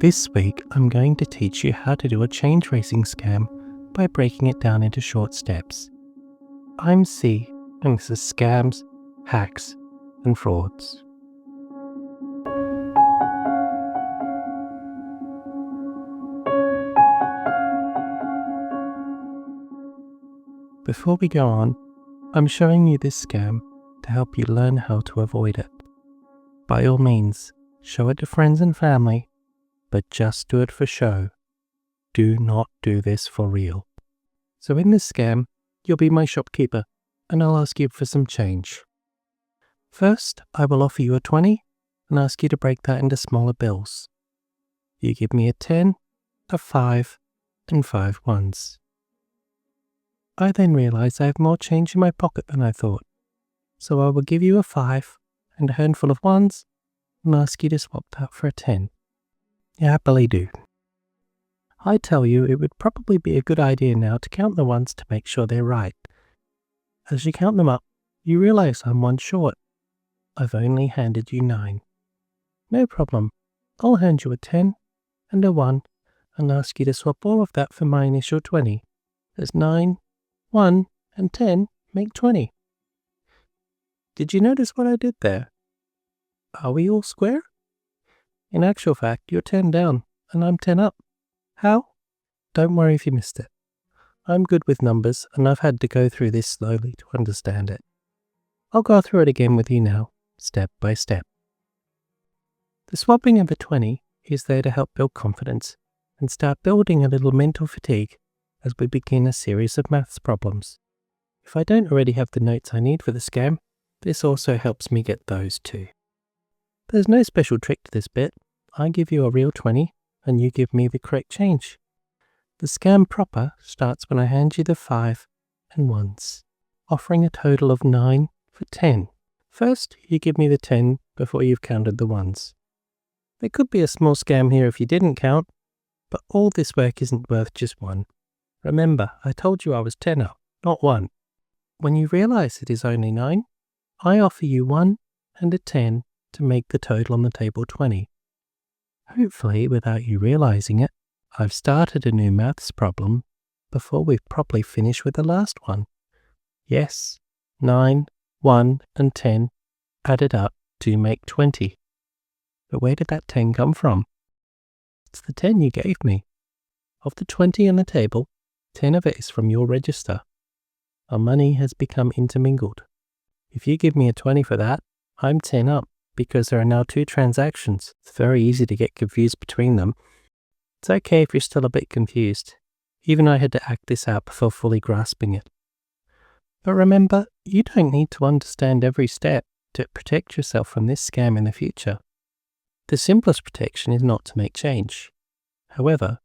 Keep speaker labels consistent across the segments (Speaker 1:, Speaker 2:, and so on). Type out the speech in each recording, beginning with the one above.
Speaker 1: This week, I'm going to teach you how to do a change racing scam by breaking it down into short steps. I'm C, and this is Scams, Hacks, and Frauds. Before we go on, I'm showing you this scam to help you learn how to avoid it. By all means, show it to friends and family, but just do it for show. Do not do this for real. So in this scam, you'll be my shopkeeper, and I'll ask you for some change. First, I will offer you a 20 and ask you to break that into smaller bills. You give me a 10, a 5, and 5 ones. I then realize I have more change in my pocket than I thought, so I will give you a 5 and a handful of ones and ask you to swap that for a 10. You happily do. I tell you it would probably be a good idea now to count the ones to make sure they're right. As you count them up, you realize I'm one short. I've only handed you 9. No problem. I'll hand you a 10 and a 1 and ask you to swap all of that for my initial 20. As 9, 1, and 10 make 20. Did you notice what I did there? Are we all square? In actual fact, you're 10 down and I'm 10 up. How? Don't worry if you missed it. I'm good with numbers and I've had to go through this slowly to understand it. I'll go through it again with you now, step by step. The swapping of a 20 is there to help build confidence and start building a little mental fatigue as we begin a series of maths problems. If I don't already have the notes I need for the scam, this also helps me get those too. There's no special trick to this bit. I give you a real 20 and you give me the correct change. The scam proper starts when I hand you the 5 and 1s, offering a total of 9 for 10. First, you give me the 10 before you've counted the 1s. There could be a small scam here if you didn't count, but all this work isn't worth just 1. Remember, I told you I was 10 up, not 1. When you realize it is only 9, I offer you 1 and a 10 to make the total on the table 20. Hopefully, without you realizing it, I've started a new maths problem before we've properly finished with the last one. Yes, 9, 1, and 10 added up to make 20. But where did that 10 come from? It's the 10 you gave me. Of the 20 on the table, 10 of it is from your register. Our money has become intermingled. If you give me a 20 for that, I'm 10 up because there are now 2 transactions. It's very easy to get confused between them. It's okay if you're still a bit confused. Even I had to act this out before fully grasping it. But remember, you don't need to understand every step to protect yourself from this scam in the future. The simplest protection is not to make change. However,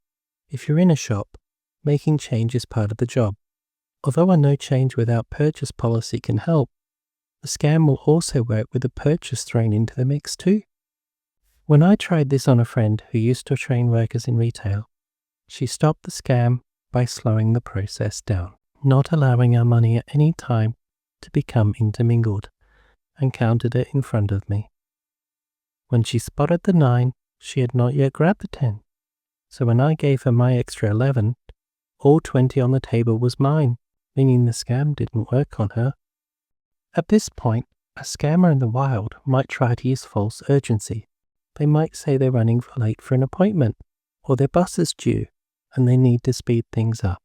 Speaker 1: if you're in a shop, making change is part of the job. Although a no change without purchase policy can help, the scam will also work with a purchase thrown into the mix too. When I tried this on a friend who used to train workers in retail, she stopped the scam by slowing the process down, not allowing our money at any time to become intermingled, and counted it in front of me. When she spotted the 9, she had not yet grabbed the 10. So when I gave her my extra 11, all 20 on the table was mine, meaning the scam didn't work on her. At this point, a scammer in the wild might try to use false urgency. They might say they're running late for an appointment, or their bus is due, and they need to speed things up.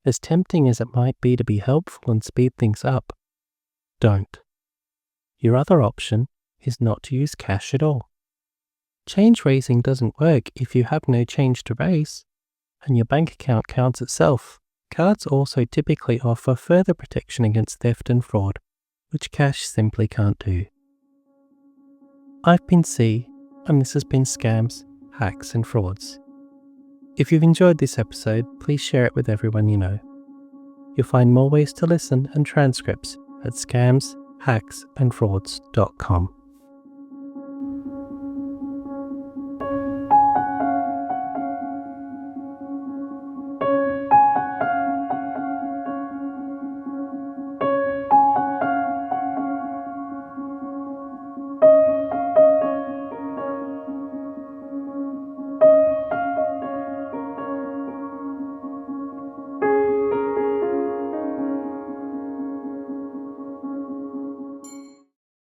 Speaker 1: As tempting as it might be to be helpful and speed things up, don't. Your other option is not to use cash at all. Change raising doesn't work if you have no change to raise, and your bank account counts itself. Cards also typically offer further protection against theft and fraud, which cash simply can't do. I've been C, and this has been Scams, Hacks, and Frauds. If you've enjoyed this episode, please share it with everyone you know. You'll find more ways to listen and transcripts at scamshacksandfrauds.com.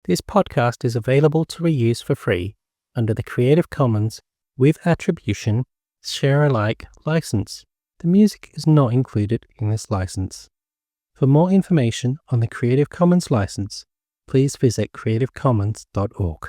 Speaker 1: This podcast is available to reuse for free under the Creative Commons with Attribution Share Alike license. The music is not included in this license. For more information on the Creative Commons license, please visit creativecommons.org.